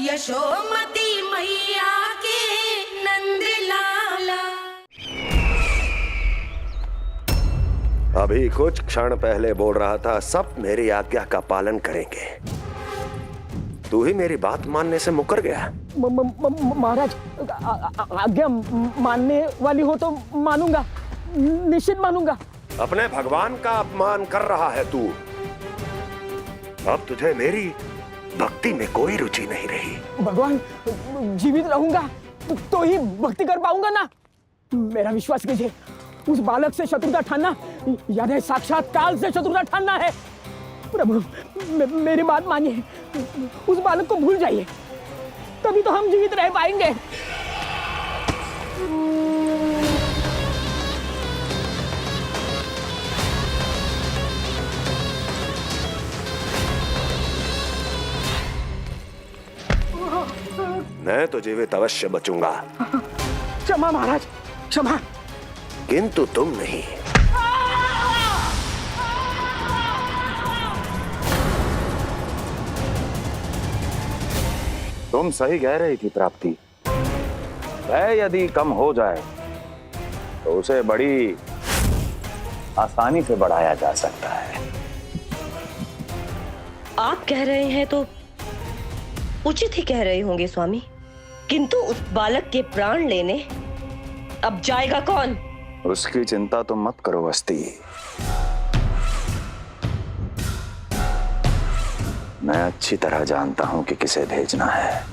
यशोमती मैया के नंद लाला। अभी कुछ क्षण पहले बोल रहा था सब मेरी आज्ञा का पालन करेंगे, तू ही मेरी बात मानने से मुकर गया। महाराज, आज्ञा मानने वाली हो तो मानूंगा, निश्चित मानूंगा। अपने भगवान का अपमान कर रहा है तू। अब तुझे मेरी भक्ति में कोई रुचि नहीं रही। भगवान, जीवित रहूंगा तो ही भक्ति कर पाऊंगा ना। मेरा विश्वास कीजिए, उस बालक से शत्रुता ठानना यानी साक्षात काल से शत्रुता ठानना है। प्रभु, मेरी बात मानिए, उस बालक को भूल जाइए, तभी तो हम जीवित रह पाएंगे। मैं तो जीवित अवश्य बचूंगा। क्षमा महाराज, क्षमा। किंतु तुम नहीं। तुम सही कह रही थी प्राप्ति। भय यदि कम हो जाए तो उसे बड़ी आसानी से बढ़ाया जा सकता है। आप कह रहे हैं तो उचित ही कह रहे होंगे स्वामी, किंतु उस बालक के प्राण लेने अब जाएगा कौन? उसकी चिंता तुम मत करो वस्ती। मैं अच्छी तरह जानता हूं कि किसे भेजना है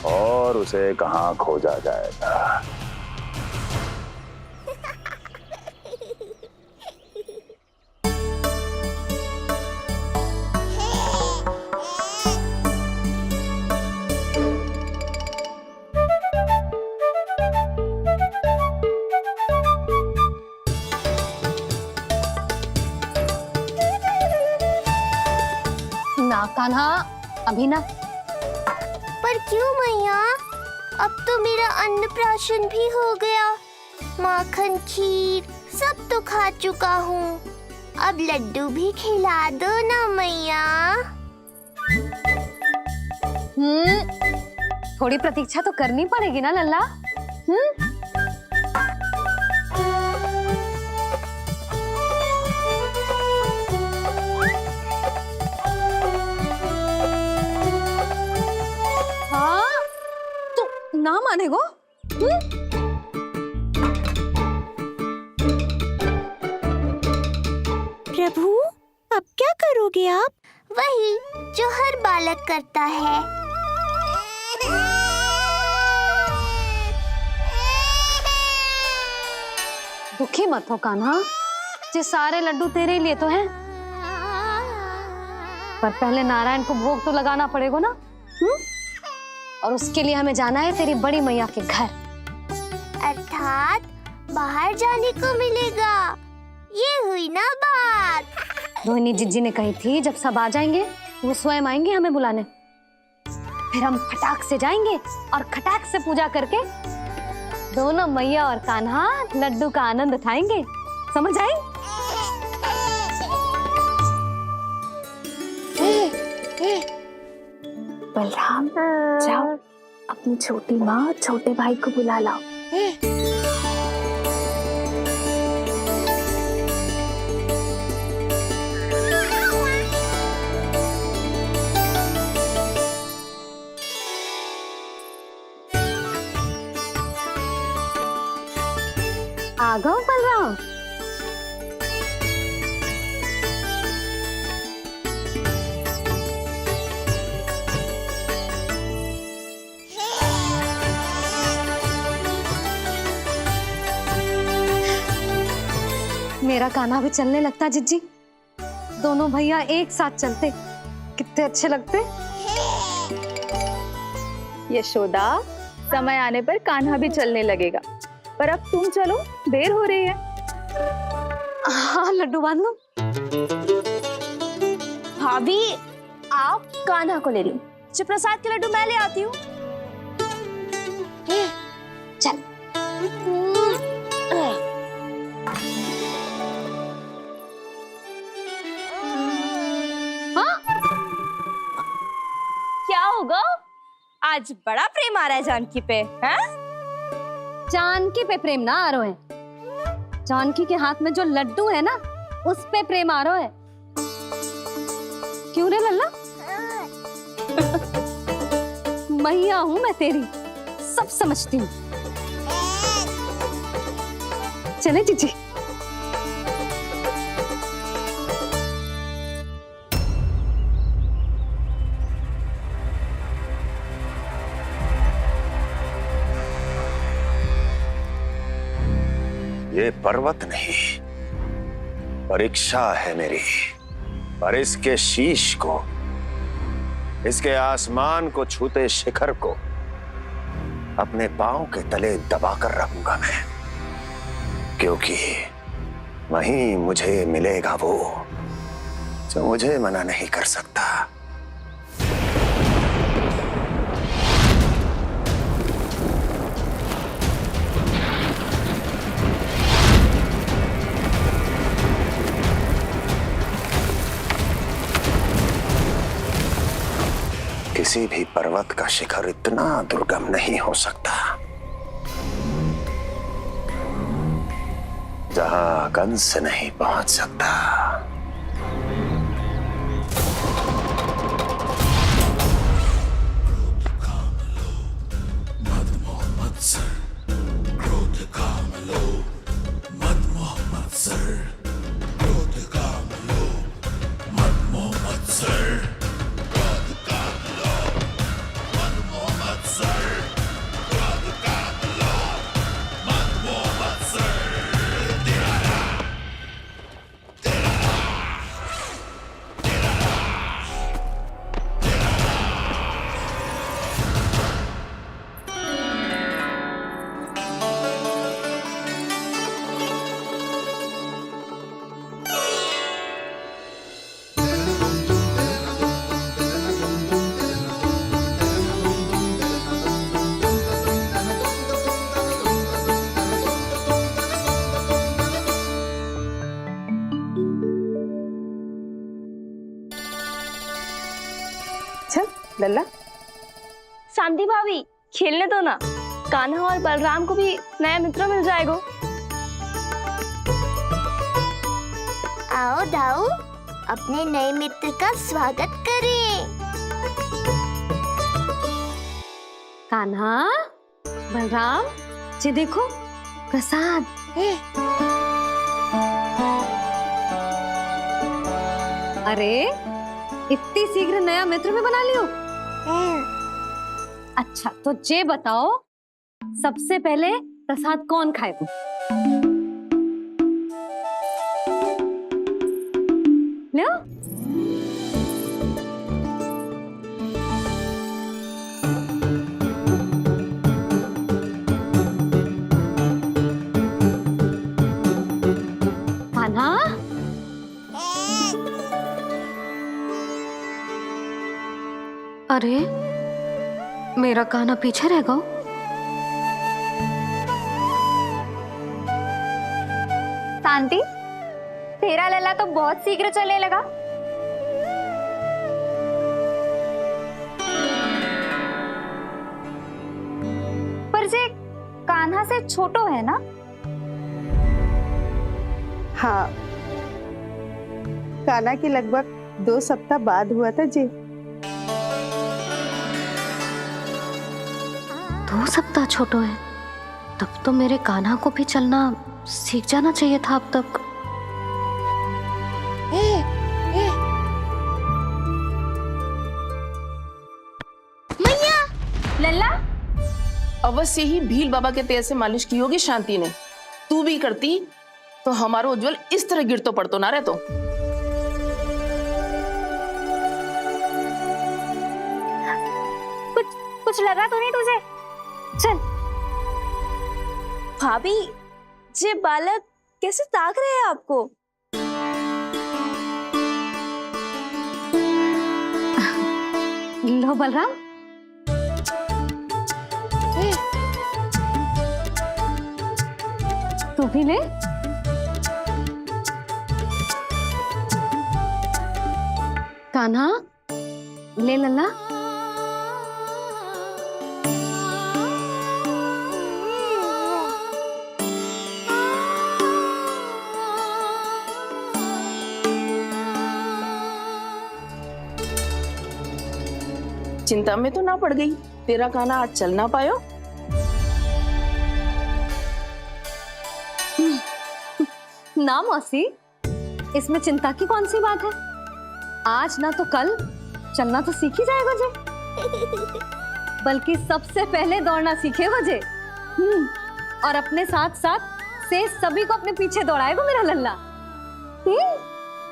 और उसे कहां खोजा जाएगा। कान्हा, अभी ना। पर क्यों मैया? अब तो मेरा अन्नप्राशन भी हो गया, माखन खीर सब तो खा चुका हूँ। अब लड्डू भी खिला दो ना मैया। थोड़ी प्रतीक्षा तो करनी पड़ेगी ना लल्ला। ना मानेगो? प्रभु, अब क्या करोगे आप? वही जो हर बालक करता है। दुखी मत हो कान्हा, ये सारे लड्डू तेरे लिए तो हैं। पर पहले नारायण को भोग तो लगाना पड़ेगा ना। और उसके लिए हमें जाना है तेरी बड़ी मैया के घर। अर्थात बाहर जाने को मिलेगा, ये हुई ना बात। रोहिणी जिज्जी ने कही थी जब सब आ जाएंगे वो स्वयं आएंगे हमें बुलाने, फिर हम फटाक से जाएंगे और खटाक से पूजा करके दोनों मैया और कान्हा लड्डू का आनंद उठाएंगे। समझ आई? बलराम, जाओ अपनी छोटी माँ छोटे भाई को बुला लाओ। आ गओ बलराम। मेरा कान्हा भी चलने लगता जिज्जी, दोनों भैया एक साथ चलते कितने अच्छे लगते। यशोदा, समय आने पर कान्हा भी चलने लगेगा, पर अब तुम चलो, देर हो रही है। हाँ, लड्डू बांध लो। भाभी, आप कान्हा को ले लो, प्रसाद के लड्डू मैं ले आती हूँ। चल। हाँ, गो आज बड़ा प्रेम आ रहा है जानकी पे, हैं? जानकी पे प्रेम ना आ रहा है, जानकी के हाथ में जो लड्डू है ना उस पे प्रेम आ रहा है। क्यों रे लल्ला? मैया हूं मैं तेरी, सब समझती हूँ। चले जीजी। ये पर्वत नहीं, परीक्षा है मेरी, पर इसके शीश को, इसके आसमान को छूते शिखर को अपने पांव के तले दबाकर रखूंगा मैं, क्योंकि वहीं मुझे मिलेगा वो जो मुझे मना नहीं कर सकता। किसी भी पर्वत का शिखर इतना दुर्गम नहीं हो सकता जहां कंस नहीं पहुंच सकता। लल्ला शांति भाभी खेलने दो ना, कान्हा और बलराम को भी नया मित्र मिल जाएगा। आओ दाऊ, अपने नए मित्र का स्वागत करें। कान्हा, बलराम, ये देखो प्रसाद। अरे इतनी शीघ्र नया मित्र भी बना लियो? अच्छा तो ये बताओ, सबसे पहले प्रसाद कौन खाएगा? लो। कान्हा, अरे मेरा कान्हा पीछे रह गया। शांति, तेरा लल्ला तो बहुत शीघ्र चलने लगा। पर जे कान्हा से छोटो है ना? हाँ, कान्हा की लगभग 2 सप्ताह बाद हुआ था जी। 2 सप्ताह छोटो है, तब तो मेरे कान्हा को भी चलना सीख जाना चाहिए था अब तक। मैया, लल्ला, अवश्य ही भील बाबा के तेल से मालिश की होगी शांति ने। तू भी करती तो हमारा उज्जवल इस तरह गिर तो पड़तो ना रहे। तो कुछ लगा तो नहीं तुझे? चल। भाभी, ये बालक कैसे ताक रहे हैं आपको? लो बलराम, तू भी ले। कान्हा, ले लल्ला। चिंता में तो ना पड़ गई, तेरा कान्हा आज चल ना पायो। ना मौसी, इसमें चिंता की कौन सी बात है? आज ना तो कल चलना तो सीख ही जाएगा जे। बल्कि सबसे पहले दौड़ना सीखेगा जे। और अपने साथ साथ से सभी को अपने पीछे दौड़ाएगा मेरा लल्ला।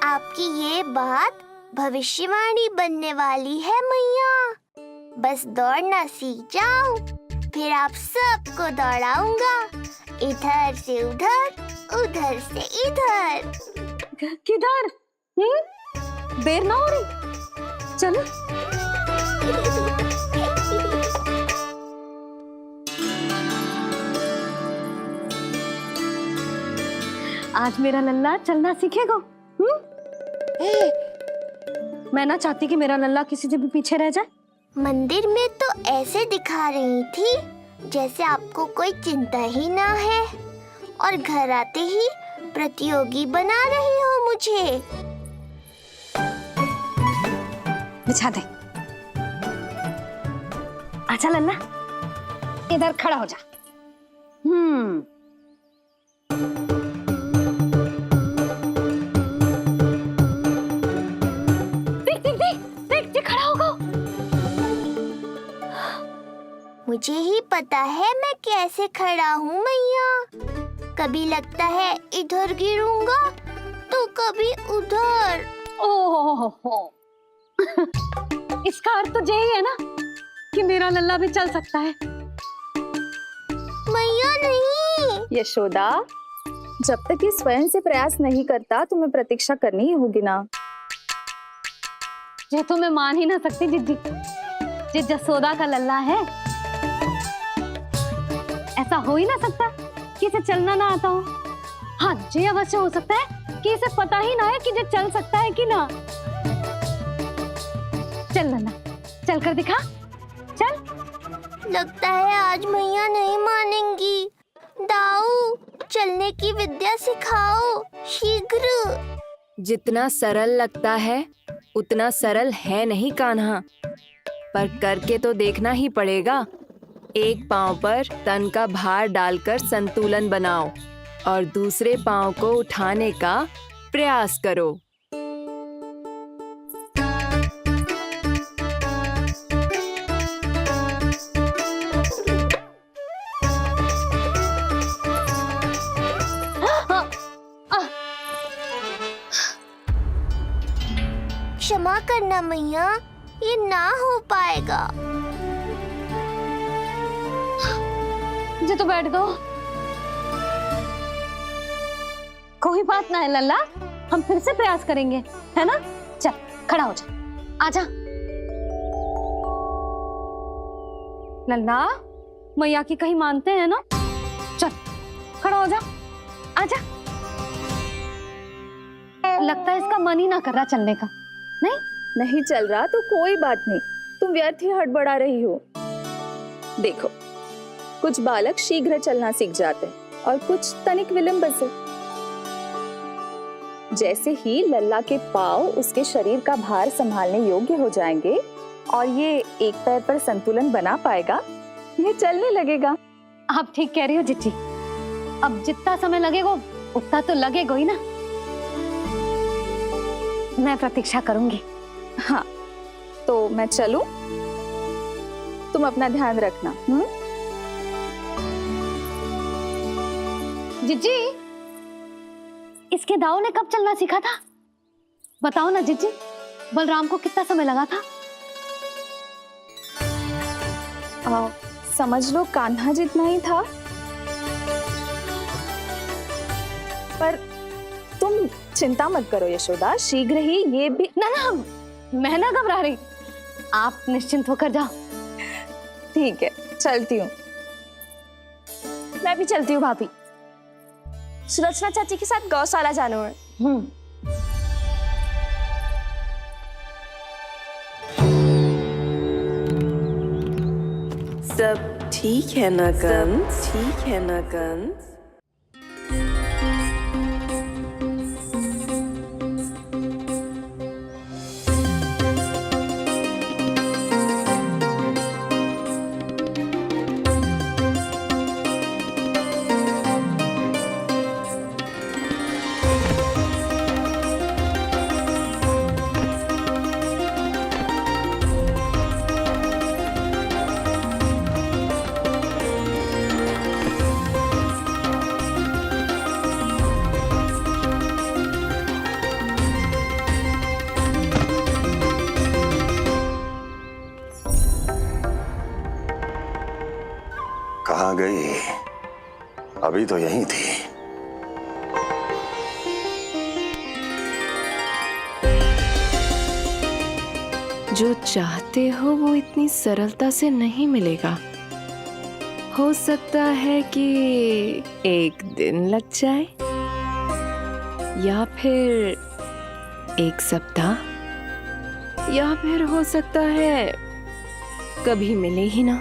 आपकी ये बात भविष्यवाणी बनने वाली है मैया। बस दौड़ना सीख जाओ, फिर आप सबको दौड़ाऊंगा, इधर से उधर, उधर से इधर। किधर? देर ना हो रही, चलो। आज मेरा लल्ला चलना सीखेगा। मैं ना चाहती कि मेरा लल्ला किसी से भी पीछे रह जाए। मंदिर में तो ऐसे दिखा रही थी जैसे आपको कोई चिंता ही ना है, और घर आते ही प्रतियोगी बना रही हो मुझे। बिछा दे। आजा लल्ला, इधर खड़ा हो जा। देख खड़ा होगा। मुझे ही पता है मैं कैसे खड़ा हूँ मैया। कभी लगता है इधर गिरूंगा तो कभी उधर। ओह, इसका अर्थ तो यही है ना कि मेरा लल्ला भी चल सकता है। मैया नहीं। यशोदा, जब तक ये स्वयं से प्रयास नहीं करता तुम्हें प्रतीक्षा करनी ही होगी ना। ये तो मैं मान ही ना सकती जिद्दी, ये जसोदा का लल्ला है। ऐसा हो ही ना सकता कि इसे चलना ना आता हो। हाँ, ये अवश्य हो सकता है कि इसे पता ही ना है कि ये चल सकता है कि ना। चल लल्ला, चल कर दिखा, चल। लगता है आज मैया नहीं मानेंगी। दाऊ, चलने की विद्या सिखाओ शीघ्र। जितना सरल लगता है उतना सरल है नहीं कान्हा, पर करके तो देखना ही पड़ेगा। एक पांव पर तन का भार डालकर संतुलन बनाओ और दूसरे पांव को उठाने का प्रयास करो। क्षमा करना मैया, ये ना हो पाएगा। मुझे तो बैठ दो। कोई बात ना है लल्ला, हम फिर से प्रयास करेंगे, है ना? चल खड़ा हो जा, आजा। लल्ला, मैया की कहीं मानते हैं ना? चल खड़ा हो जा, आजा। लगता है इसका मन ही ना कर रहा चलने का। नहीं चल रहा तो कोई बात नहीं, तुम व्यर्थ ही हड़बड़ा रही हो। देखो, कुछ बालक शीघ्र चलना सीख जाते हैं और कुछ तनिक विलंब से। जैसे ही लल्ला के पांव उसके शरीर का भार संभालने योग्य हो जाएंगे और ये एक पैर पर संतुलन बना पाएगा, ये चलने लगेगा। आप ठीक कह रही हो जिज्जी। अब जितना समय लगेगा उतना तो लगेगा ही ना। मैं प्रतीक्षा करूंगी। हाँ, तो मैं चलूं? तुम अपना ध्यान रखना। जिज्जी, इसके दाऊ ने कब चलना सीखा था? बताओ ना जिज्जी, बलराम को कितना समय लगा था? समझ लो कान्हा जितना ही था। पर तुम चिंता मत करो यशोदा, शीघ्र ही ये भी। ना, मैं ना घबरा रही, आप निश्चिंत होकर जाओ। ठीक है, चलती हूँ। मैं भी चलती हूँ भाभी, सुलोचना चाची के साथ गौशाला जाना है। सब ठीक है ना कंस? ठीक है ना कंस? कहाँ गई? अभी तो यहीं थी। जो चाहते हो वो इतनी सरलता से नहीं मिलेगा। हो सकता है कि एक दिन लग जाए या फिर एक सप्ताह, या फिर हो सकता है कभी मिले ही ना।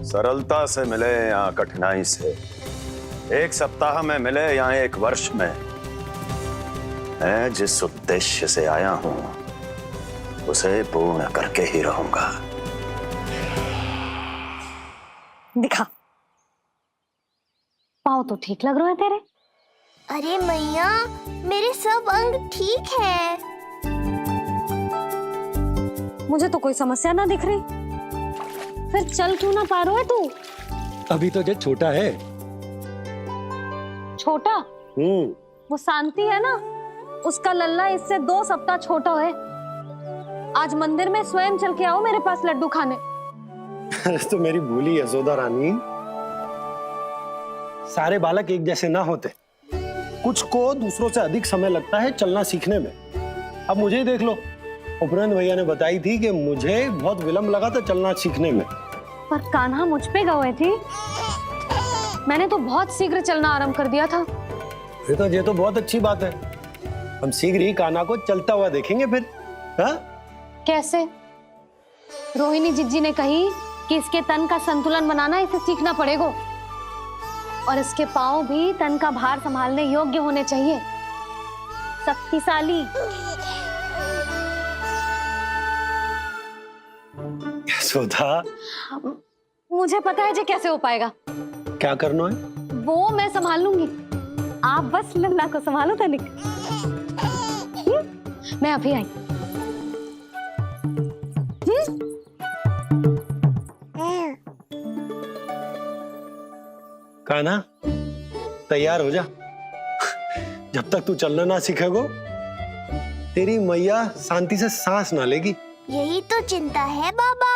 सरलता से मिले या कठिनाई से, एक सप्ताह में मिले या एक वर्ष में, मैं जिस उद्देश्य से आया हूं उसे पूर्ण करके ही रहूंगा। दिखा, पाँव तो ठीक लग रहे हैं तेरे। अरे मैया, मेरे सब अंग ठीक है। मुझे तो कोई समस्या ना दिख रही। फिर चल क्यों ना पा रहा है तू? अभी तो जो छोटा है। छोटा? वो शांति है ना, उसका लल्ला इससे 2 सप्ताह छोटा है। आज मंदिर में स्वयं चल के आओ मेरे पास लड्डू खाने। तो मेरी भूली यशोदा रानी, सारे बालक एक जैसे ना होते। कुछ को दूसरों से अधिक समय लगता है चलना सीखने में। अब मुझे ही देख लो, उपरांत भैया ने बताई थी कि मुझे बहुत विलंब लगा था चलना सीखने में। पर कान्हा मुझ पे गए थी। मैंने तो बहुत शीघ्र चलना आरंभ कर दिया था। ये तो बहुत अच्छी बात है। हम शीघ्र ही कान्हा को चलता हुआ देखेंगे फिर। हाँ? कैसे? रोहिणी जिज्जी ने कही कि इसके तन का संतुलन बनाना इसे सीखना पड़ेगा, और इसके पांव भी तन का भार संभालने योग्य होने चाहिए, शक्तिशाली। यशोदा, मुझे पता है जे कैसे हो पाएगा। क्या करना है? वो मैं संभाल लूंगी। आप बस लल्ला को संभालो तनिक। मैं अभी आई। कान्हा, तैयार हो जा। जब तक तू चलना ना सीखेगो, तेरी मैया शांति से सांस ना लेगी। यही तो चिंता है बाबा।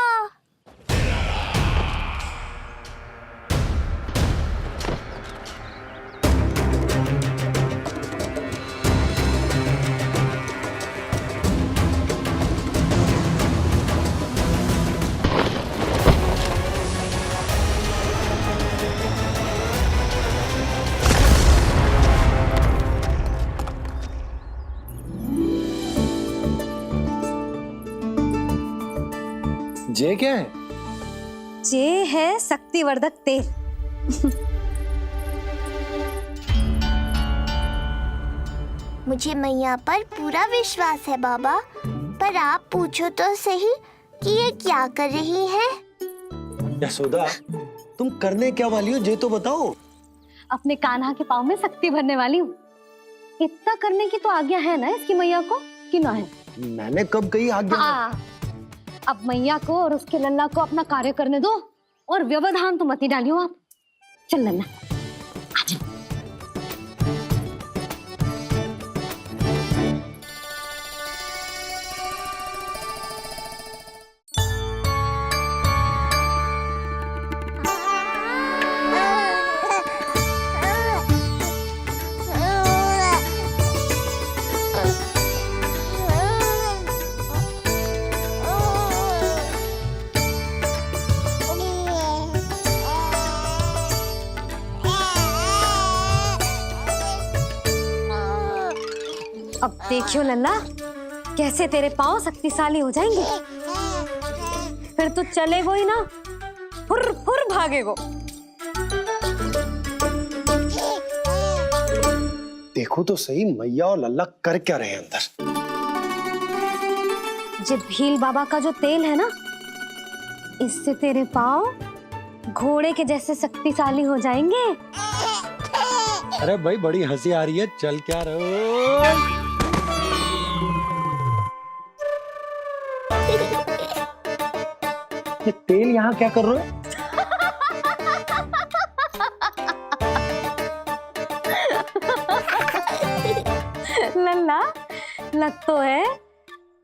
जे क्या है? जे है शक्तिवर्धक तेल। मुझे मैया पर पूरा विश्वास है बाबा, पर आप पूछो तो सही कि ये क्या कर रही है? यशोदा, तुम करने क्या वाली हो जे तो बताओ। अपने कान्हा के पाँव में शक्ति भरने वाली हूँ। इतना करने की तो आज्ञा है ना इसकी मैया को, कि ना है? मैंने कब कही आज्ञा? हाँ, अब मैया को और उसके लल्ला को अपना कार्य करने दो, और व्यवधान तो मत ही डालियो आप। चल लल्ला, आजा। अब देखियो लल्ला, कैसे तेरे पांव शक्तिशाली हो जाएंगे। फिर तू चलेगो ही ना, फुर फुर भागेगो। देखो तो सही, मैया और लल्ला कर क्या रहे हैं अंदर। जो भील बाबा का जो तेल है ना, इससे तेरे पांव घोड़े के जैसे शक्तिशाली हो जाएंगे। अरे भाई, बड़ी हंसी आ रही है, चल क्या रहो। ये तेल यहाँ क्या कर रहे हो? लल्ला लग तो है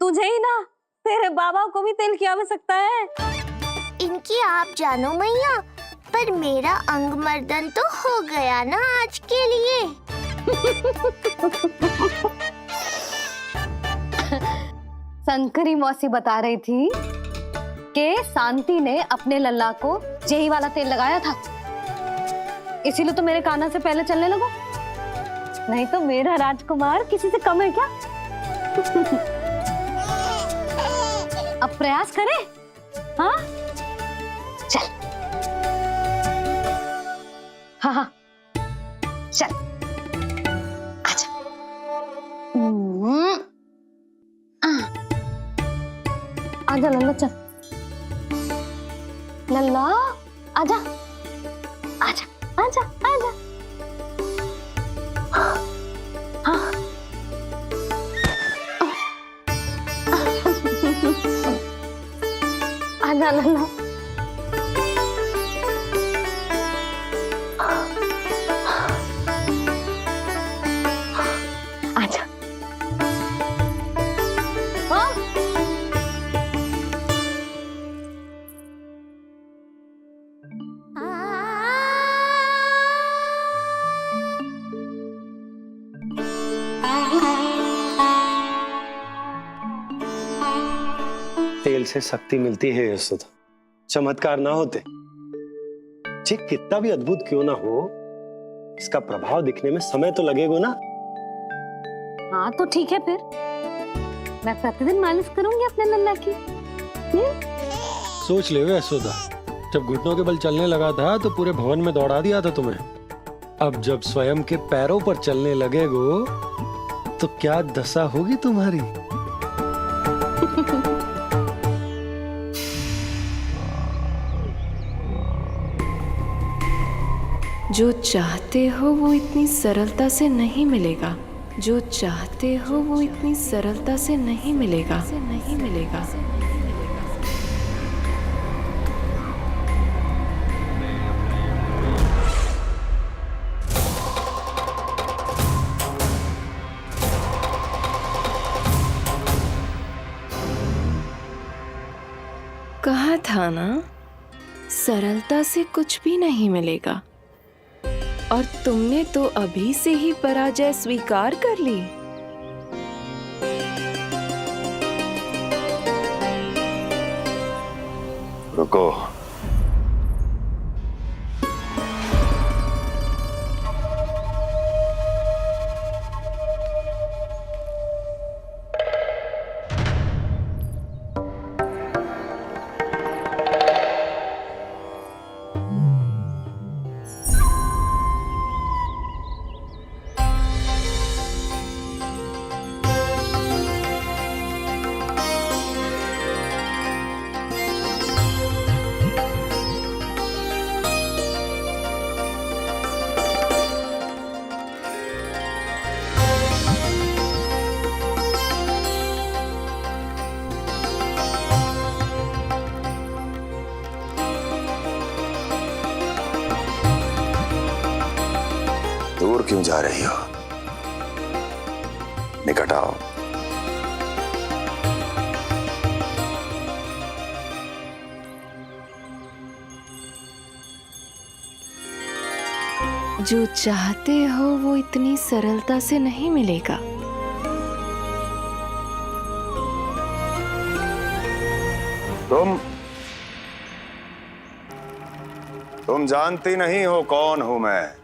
तुझे ही ना, तेरे बाबा को भी तेल की आवश्यकता है। इनकी आप जानो मैया, पर मेरा अंग मर्दन तो हो गया ना आज के लिए। शंकरी मौसी बता रही थी कि शांति ने अपने लल्ला को यही वाला तेल लगाया था, इसीलिए तो मेरे कान्हा से पहले चलने लगो, नहीं तो मेरा राजकुमार किसी से कम है क्या? अब प्रयास करें, हाँ चल, हाँ हाँ चल आजा। आजा लल्ला चल, लल्ला आजा आजा आजा आजा। हाँ आजा लल्ला। आजा। हाँ तेल से शक्ति मिलती है यशोदा, चमत्कार ना होते, जी कितना भी अद्भुत क्यों ना हो, इसका प्रभाव दिखने में समय तो लगेगा ना। हाँ तो ठीक है, फिर मैं प्रतिदिन मालिश करूंगी अपने लल्ला की। सोच ले यशोदा, जब घुटनों के बल चलने लगा था तो पूरे भवन में दौड़ा दिया था तुम्हें, अब जब स्वयं के पैरों पर चलने लगेगो तो क्या दशा होगी तुम्हारी। जो चाहते हो वो इतनी सरलता से नहीं मिलेगा, जो चाहते हो वो इतनी सरलता से नहीं मिलेगा, नहीं मिलेगा। कहा था ना, सरलता से कुछ भी नहीं मिलेगा, और तुमने तो अभी से ही पराजय स्वीकार कर ली। रुको, दूर क्यों जा रही हो? निकट आओ। जो चाहते हो वो इतनी सरलता से नहीं मिलेगा। तुम जानती नहीं हो कौन हूं मैं।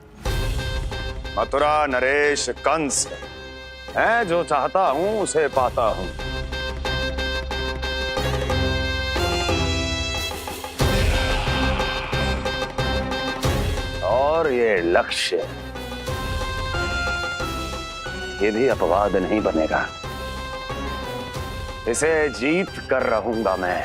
मथुरा नरेश कंस है, जो चाहता हूं उसे पाता हूं। और ये लक्ष्य, ये भी अपवाद नहीं बनेगा। इसे जीत कर रहूंगा मैं।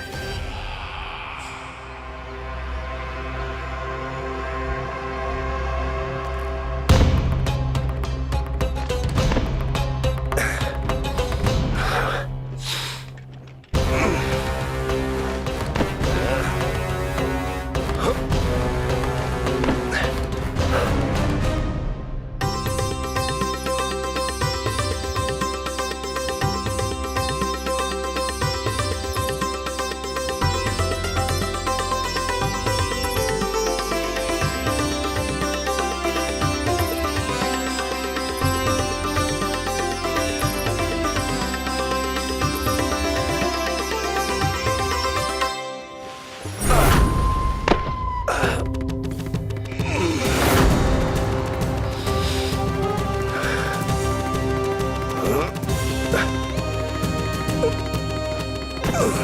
तुम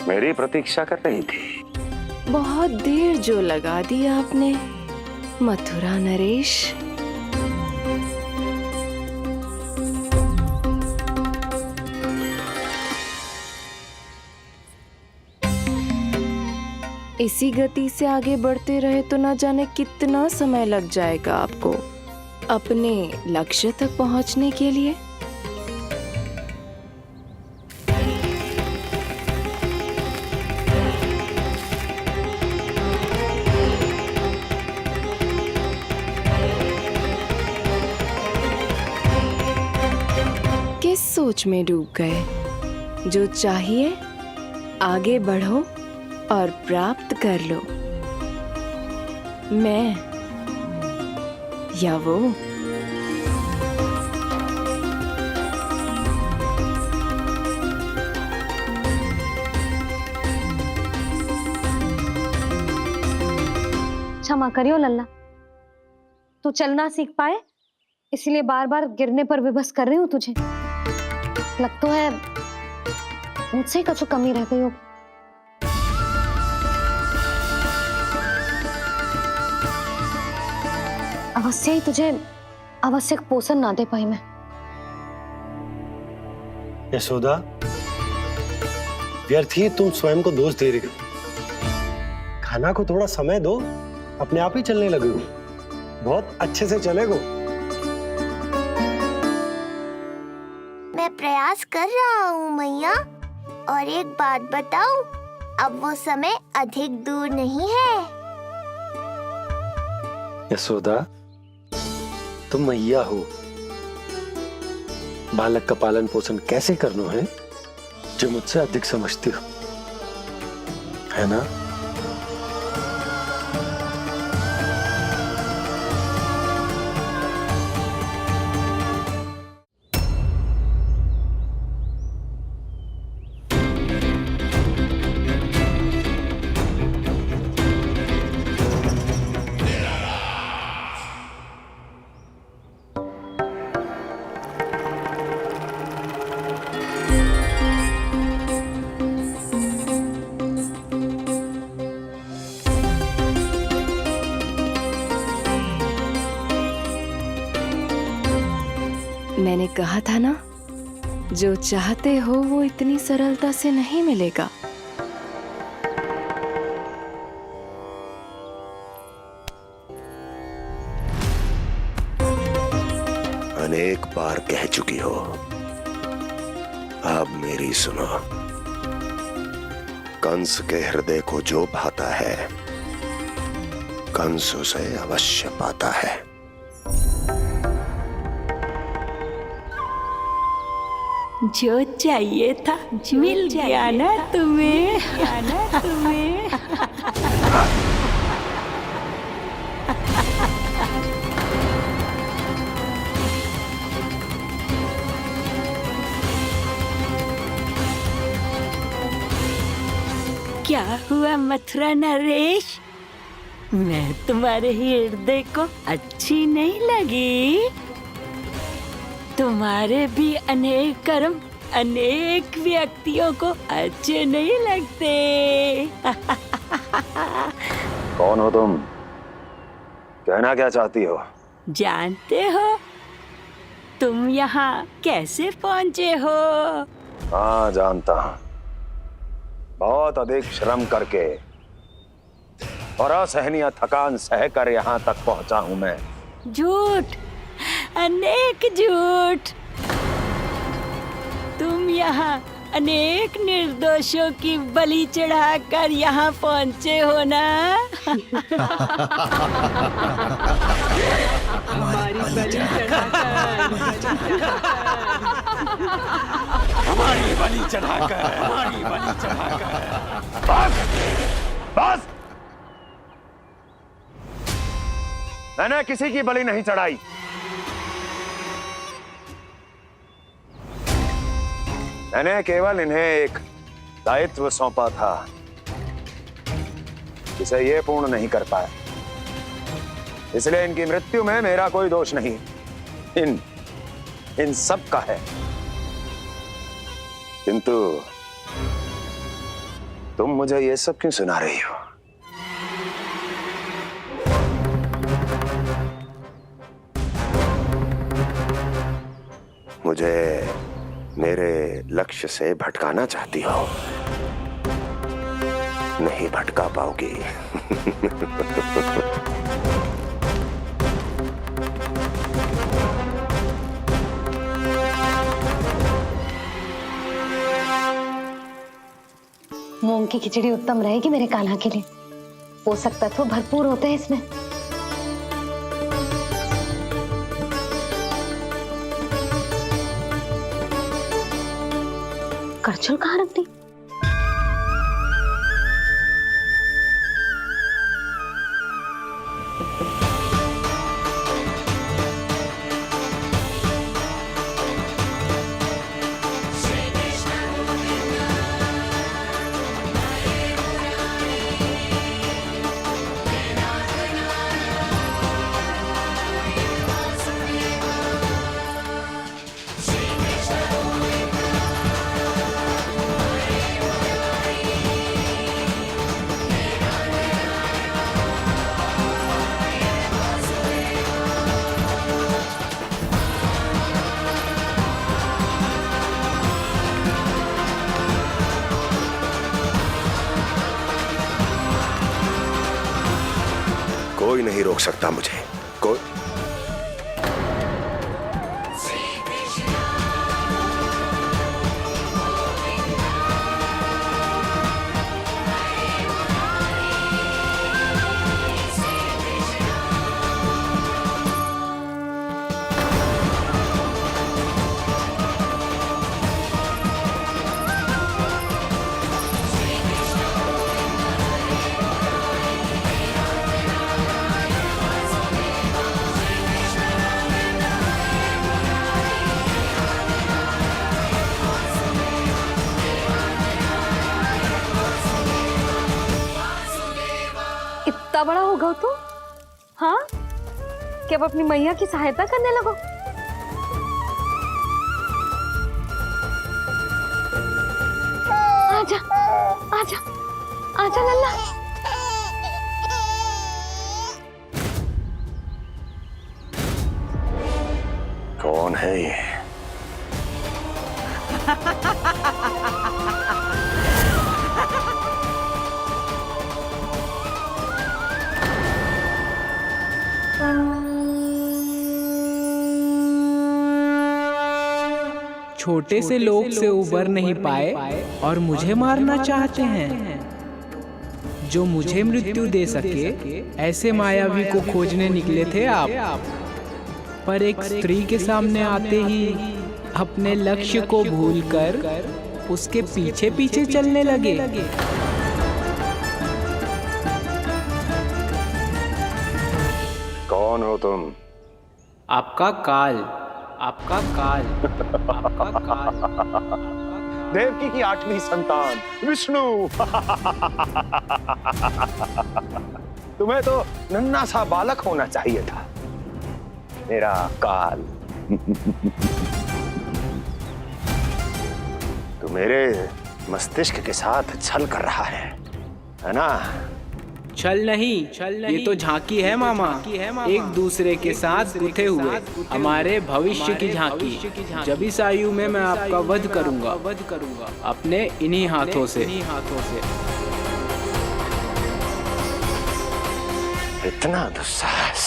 मेरी प्रतीक्षा कर रही थी? बहुत देर जो लगा दी आपने मथुरा नरेश। इसी गति से आगे बढ़ते रहे तो न जाने कितना समय लग जाएगा आपको अपने लक्ष्य तक पहुंचने के लिए। किस सोच में डूब गए? जो चाहिए आगे बढ़ो और प्राप्त कर लो। मैं या वो? क्षमा करियो लल्ला, तू चलना सीख पाए इसलिए बार बार गिरने पर विवश कर रही हूँ तुझे। लगता है मुझसे कुछ कमी रह गई हो। अवश्य ही तुझे आवश्यक पोषण ना दे पाई मैं। यशोदा, व्यर्थ ही तुम स्वयं को दोष दे रही हो। खाना को थोड़ा समय दो, अपने आप ही चलने लगे हो। बहुत अच्छे से चलेगो। मैं प्रयास कर रहा हूँ मैया। और एक बात बताऊं, अब वो समय अधिक दूर नहीं है। यशोदा, तुम मैया हो। बालक का पालन पोषण कैसे करना है जो मुझसे अधिक समझती हो, है ना? मैंने कहा था ना, जो चाहते हो वो इतनी सरलता से नहीं मिलेगा। अनेक बार कह चुकी हो, अब मेरी सुनो। कंस के हृदय को जो भाता है, कंस उसे अवश्य पाता है। जो चाहिए था मिल गया ना तुम्हें। क्या हुआ मथुरा नरेश? मैं तुम्हारे हृदय को अच्छी नहीं लगी? तुम्हारे भी अनेक कर्म अनेक व्यक्तियों को अच्छे नहीं लगते। कौन हो तुम? कहना क्या चाहती हो? जानते हो तुम यहाँ कैसे पहुँचे हो? हाँ, जानता हूँ। बहुत अधिक श्रम करके और असहनीय थकान सहकर यहाँ तक पहुँचा हूँ मैं। झूठ, अनेक झूठ। तुम यहाँ अनेक निर्दोषों की बलि चढ़ाकर यहाँ पहुँचे हो ना? हमारी बलि चढ़ाकर बस, बस। मैंने किसी की बलि नहीं चढ़ाई। मैंने केवल इन्हें एक दायित्व सौंपा था जिसे ये पूर्ण नहीं कर पाए, इसलिए इनकी मृत्यु में मेरा कोई दोष नहीं, इन सब का है। किंतु तुम मुझे ये सब क्यों सुना रही हो? मुझे मेरे लक्ष्य से भटकाना चाहती हो? नहीं भटका पाओगी। मूंग की खिचड़ी उत्तम रहेगी मेरे कान्हा के लिए। पोषक तत्व भरपूर होते हैं इसमें। करछुल कहाँ रख दी? कोई नहीं रोक सकता मुझे, कोई। इतना बड़ा हो गया तू? हाँ, कि अब अपनी मैया की सहायता करने लगो। आजा, आजा, आजा लल्ला। कौन है ये? छोटे से लोग से उबर नहीं पाए और मुझे मारना चाहते हैं। जो मुझे मृत्यु दे सके ऐसे मायावी को खोजने निकले थे आप, पर एक स्त्री के सामने आते ही अपने लक्ष्य को भूलकर उसके पीछे पीछे चलने लगे। कौन हो तुम? आपका काल, आपका काल, आपका काल। देवकी की 8वीं संतान विष्णु। तुम्हें तो नन्हा सा बालक होना चाहिए था, मेरा काल। तू मेरे मस्तिष्क के साथ छल कर रहा है ना? छल नहीं, ये तो झांकी है मामा। एक दूसरे के साथ गुथे हुए हमारे भविष्य की झांकी। जब इस आयु में मैं आपका वध करूंगा अपने इन्हीं हाथों से। इतना दुस्साहस!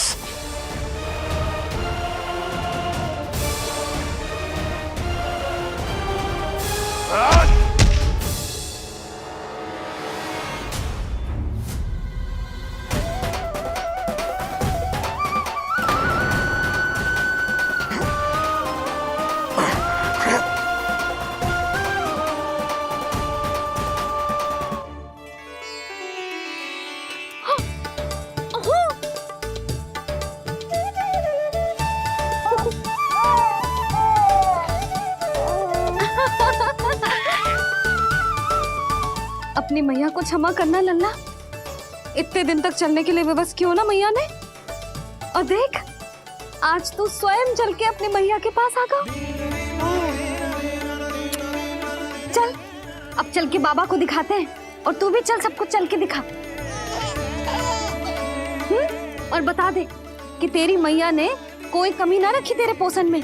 अपनी मैया को क्षमा करना लल्ला। इतने दिन तक चलने के लिए विवश क्यों ना मैया ने। और देख आज तू स्वयं चल के अपनी मैया के पास आ गया। चल अब चल के बाबा को दिखाते हैं और तू भी चल सबको चल के दिखा। और बता दे कि तेरी मैया ने कोई कमी ना रखी तेरे पोषण में।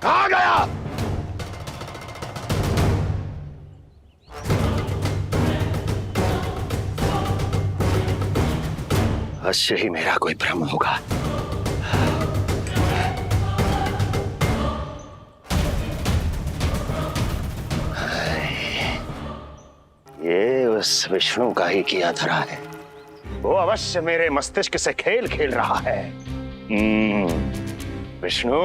कहाँ गया? अवश्य ही मेरा कोई भ्रम होगा। ये उस विष्णु का ही किया धरा है। वो अवश्य मेरे मस्तिष्क से खेल खेल रहा है। विष्णु,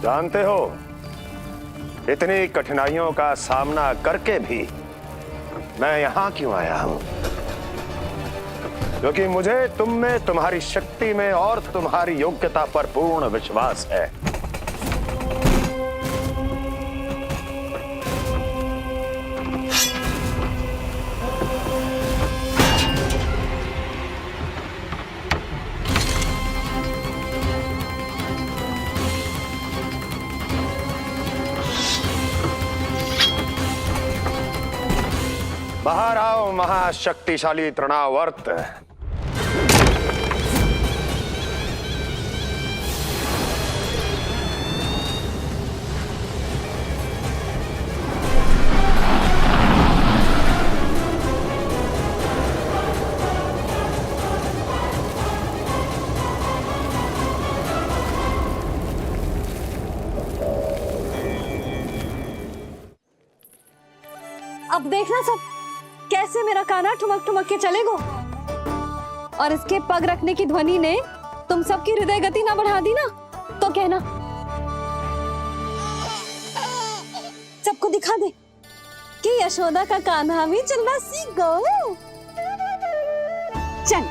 जानते हो इतनी कठिनाइयों का सामना करके भी मैं यहां क्यों आया हूं? क्योंकि मुझे तुम में, तुम्हारी शक्ति में और तुम्हारी योग्यता पर पूर्ण विश्वास है। बाहर आओ महाशक्तिशाली तृणावर्त। अब देखना सब कैसे मेरा कान्हा ठुमक ठुमक के चलेगो। और इसके पग रखने की ध्वनि ने तुम सबकी हृदय गति ना बढ़ा दी ना तो कहना। सबको दिखा दे कि यशोदा का कान्हा भी चलना सीख गो। चल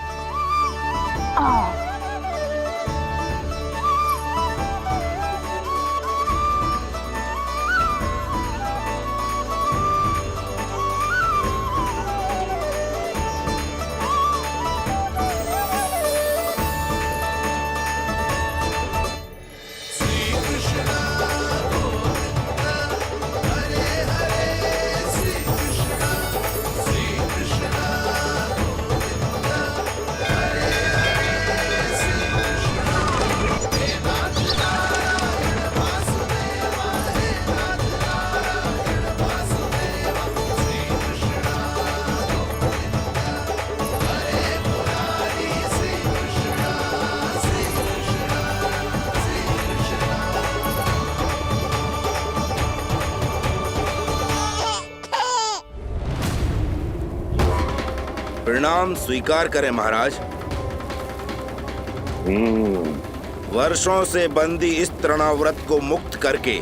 परिणाम स्वीकार करें महाराज। वर्षों से बंदी इस तृणाव्रत को मुक्त करके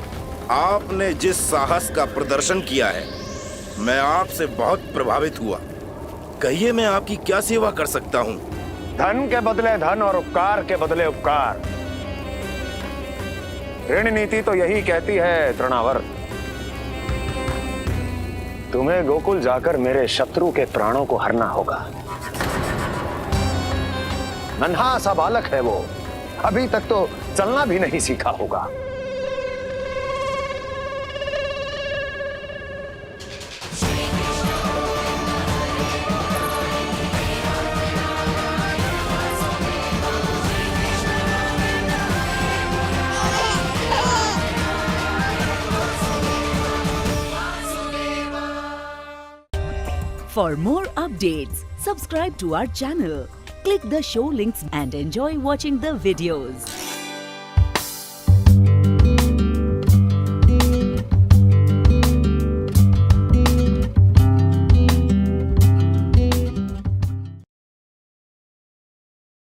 आपने जिस साहस का प्रदर्शन किया है, मैं आपसे बहुत प्रभावित हुआ। कहिए मैं आपकी क्या सेवा कर सकता हूँ? धन के बदले धन और उपकार के बदले उपकार। ऋण नीति तो यही कहती है तृणावर्त। तुम्हें गोकुल जाकर मेरे शत्रु के प्राणों को हरना होगा। नन्हा सा बालक है वो, अभी तक तो चलना भी नहीं सीखा होगा। For more updates, subscribe to our channel, click the show links and enjoy watching the videos.